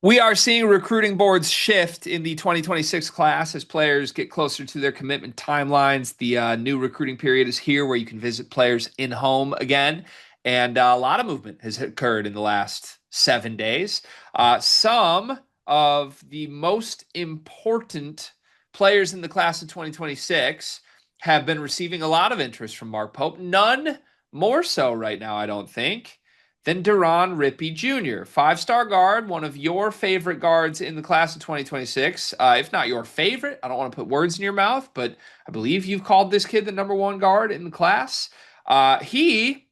We are seeing recruiting boards shift in the 2026 class as players get closer to their commitment timelines. The new recruiting period is here where you can visit players in home again. And a lot of movement has occurred in the last 7 days. Some of the most important players in the class of 2026 have been receiving a lot of interest from Mark Pope. None more so right now, I don't think than Deron Rippey Jr., five-star guard, one of your favorite guards in the class of 2026. If not your favorite, I don't want to put words in your mouth, but I believe you've called this kid the number one guard in the class. He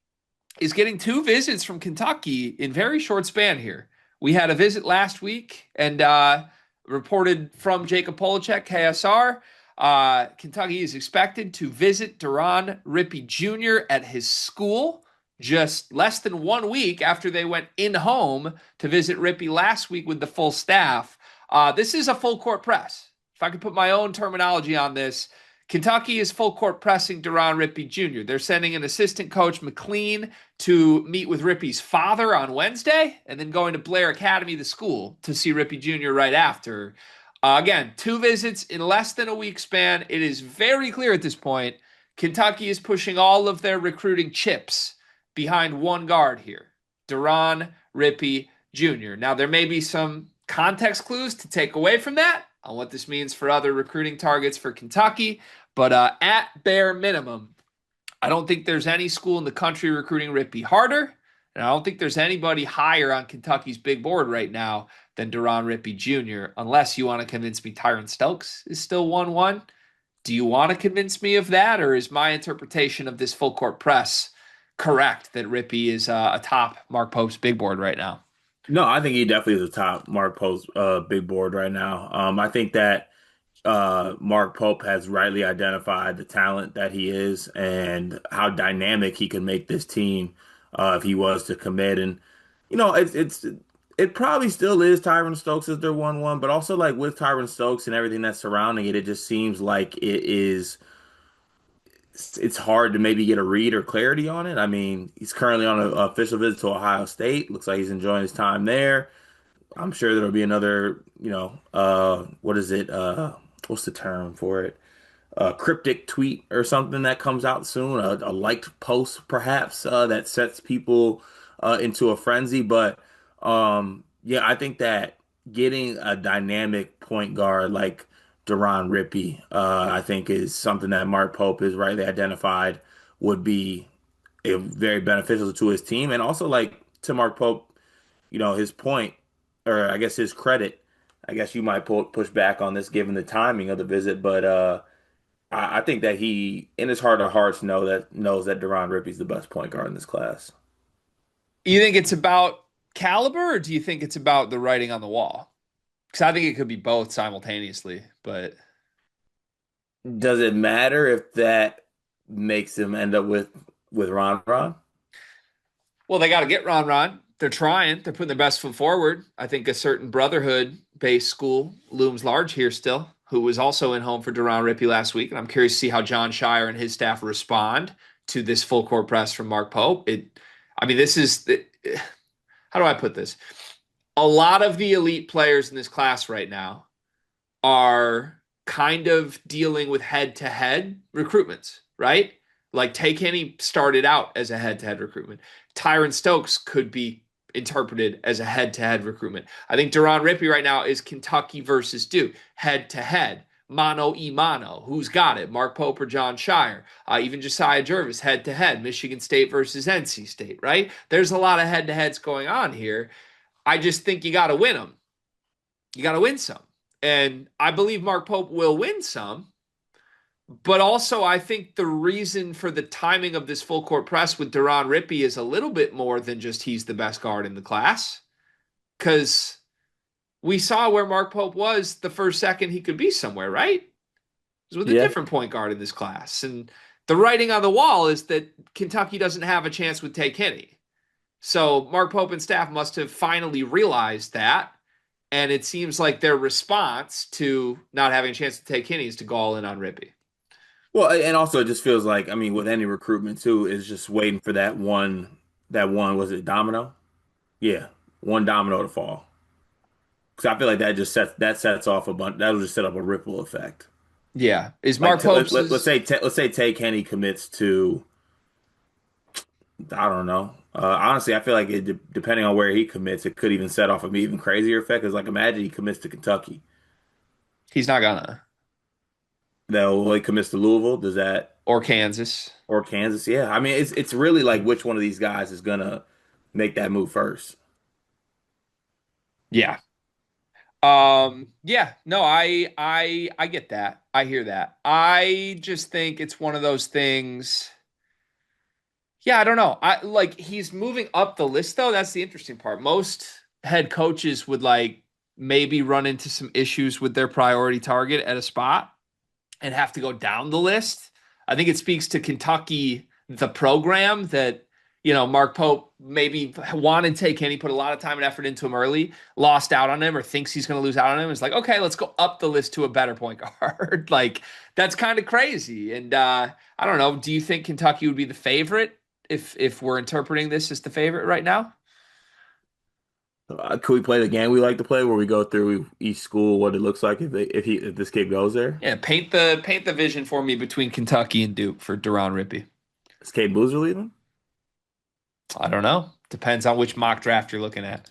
is getting two visits from Kentucky in very short span here. We had a visit last week and reported from Jacob Polachek, KSR. Kentucky is expected to visit Deron Rippey Jr. at his school just less than 1 week after they went in home to visit Rippey last week with the full staff. This is a full court press. If I could put my own terminology on this, Kentucky is full court pressing Deron Rippey Jr. They're sending an assistant coach, McLean, to meet with Rippey's father on Wednesday and then going to Blair Academy, the school, to see Rippey Jr. right after. Again, two visits in less than a week span. It is very clear at this point Kentucky is pushing all of their recruiting chips behind one guard here, Deron Rippey Jr. Now, there may be some context clues to take away from that on what this means for other recruiting targets for Kentucky, but at bare minimum, I don't think there's any school in the country recruiting Rippey harder, and I don't think there's anybody higher on Kentucky's big board right now than Deron Rippey Jr., unless you want to convince me Tyron Stokes is still 1-1. Do you want to convince me of that, or is my interpretation of this full court press correct that Rippey is atop Mark Pope's big board right now? No, I think he definitely is a top Mark Pope's big board right now. I think that Mark Pope has rightly identified the talent that he is and how dynamic he can make this team if he was to commit. And it probably still is Tyron Stokes as their 1-1, but also like with Tyron Stokes and everything that's surrounding it, it just seems like it's hard to maybe get a read or clarity on it. I mean, he's currently on an official visit to Ohio State. Looks like he's enjoying his time there. I'm sure there'll be another, what is it? What's the term for it? A cryptic tweet or something that comes out soon. A liked post, perhaps, that sets people into a frenzy. But yeah, I think that getting a dynamic point guard like Deron Rippey, I think is something that Mark Pope has rightly identified would be very beneficial to his team, and also like to Mark Pope, his point, or I guess his credit. I guess you might push back on this given the timing of the visit, but I think that he, in his heart of hearts, knows that Deron Rippey's the best point guard in this class. You think it's about caliber, or do you think it's about the writing on the wall? Because I think it could be both simultaneously. But Does it matter if that makes him end up with Ron? well, they got to get Ron. They're trying. They're putting their best foot forward. I think a certain Brotherhood-based school looms large here still, who was also in home for Deron Rippey last week, and I'm curious to see how John Shire and his staff respond to this full court press from Mark Pope. I mean, this is how do I put this? A lot of the elite players in this class right now are kind of dealing with head-to-head recruitments, right? Like Tay Kenny started out as a head-to-head recruitment. Tyron Stokes could be interpreted as a head-to-head recruitment. I think Deron Rippey right now is Kentucky versus Duke, head-to-head. Mano e mano. Who's got it? Mark Pope or John Shire? Even Josiah Jervis, head to head. Michigan State versus NC State, right? There's a lot of head to heads going on here. I just think you got to win them. You got to win some. And I believe Mark Pope will win some. But also, I think the reason for the timing of this full court press with Deron Rippey is a little bit more than just he's the best guard in the class. Because we saw where Mark Pope was the first second he could be somewhere, right? He was with a Yeah. different point guard in this class. And the writing on the wall is that Kentucky doesn't have a chance with Tay Kenny. So Mark Pope and staff must have finally realized that. And it seems like their response to not having a chance to take Kenny is to go all in on Rippey. Well, and also it just feels like, I mean, with any recruitment too, is just waiting for that one, was it domino? Yeah, one domino to fall. Because I feel like that sets off a bunch. That'll just set up a ripple effect. Yeah. Is Like Mark Pope's let's say Tay Kenny commits to, I don't know. Honestly, I feel like depending on where he commits, it could even set off an even crazier effect. Because like imagine he commits to Kentucky, he's not gonna though he commits to Louisville. Does that or Kansas. or Kansas? Yeah, I mean it's really like which one of these guys is gonna make that move first. Yeah. Yeah, no, I get that. I hear that. I just think it's one of those things. Yeah, I don't know. I like he's moving up the list though. That's the interesting part. Most head coaches would like maybe run into some issues with their priority target at a spot and have to go down the list. I think it speaks to Kentucky, the program that, Mark Pope maybe wanted to take in. He put a lot of time and effort into him early, lost out on him or thinks he's going to lose out on him. It's like, okay, let's go up the list to a better point guard. Like, that's kind of crazy. And I don't know. Do you think Kentucky would be the favorite if we're interpreting this as the favorite right now? Could we play the game we like to play, where we go through each school what it looks like if this kid goes there? Yeah, paint the vision for me between Kentucky and Duke for Deron Rippey. Is Cade Boozer leaving? I don't know. Depends on which mock draft you're looking at.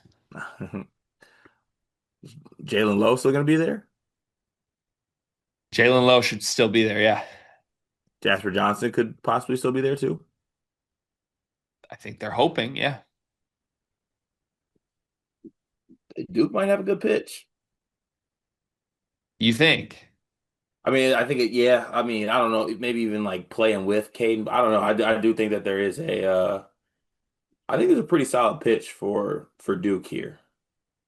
Jalen Lowe still going to be there? Jalen Lowe should still be there. Yeah. Jasper Johnson could possibly still be there too. I think they're hoping. Yeah. Duke might have a good pitch. You think? I mean, I think yeah. I mean, I don't know. Maybe even like playing with Caden. I don't know. I do think that there is I think there's a pretty solid pitch for Duke here.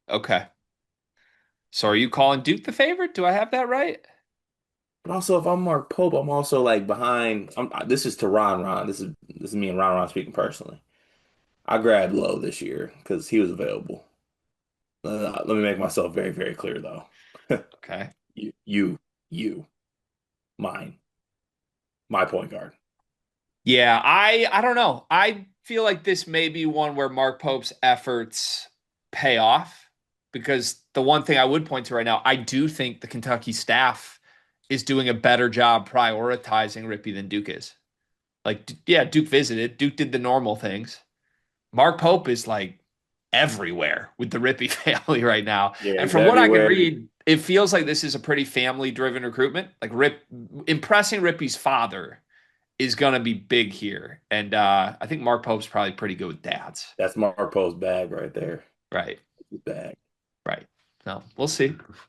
Okay. So are you calling Duke the favorite? Do I have that right? But also, if I'm Mark Pope, I'm also like behind. This is to Ron Ron. This is me and Ron Ron speaking personally. I grabbed Lowe this year because he was available. Let me make myself very, very clear though. Okay. You, you, you, mine, my point guard. Yeah, I don't know. I feel like this may be one where Mark Pope's efforts pay off because the one thing I would point to right now, I do think the Kentucky staff is doing a better job prioritizing Rippey than Duke is. Like, yeah, Duke visited, Duke did the normal things. Mark Pope is like everywhere with the Rippey family right now. Yeah, And he's from what I can everywhere. read, it feels like this is a pretty family driven recruitment. Like impressing Rippey's father is going to be big here. And I think Mark Pope's probably pretty good with dads. That's Mark Pope's bag right there. Right. His bag. Right. No, we'll see.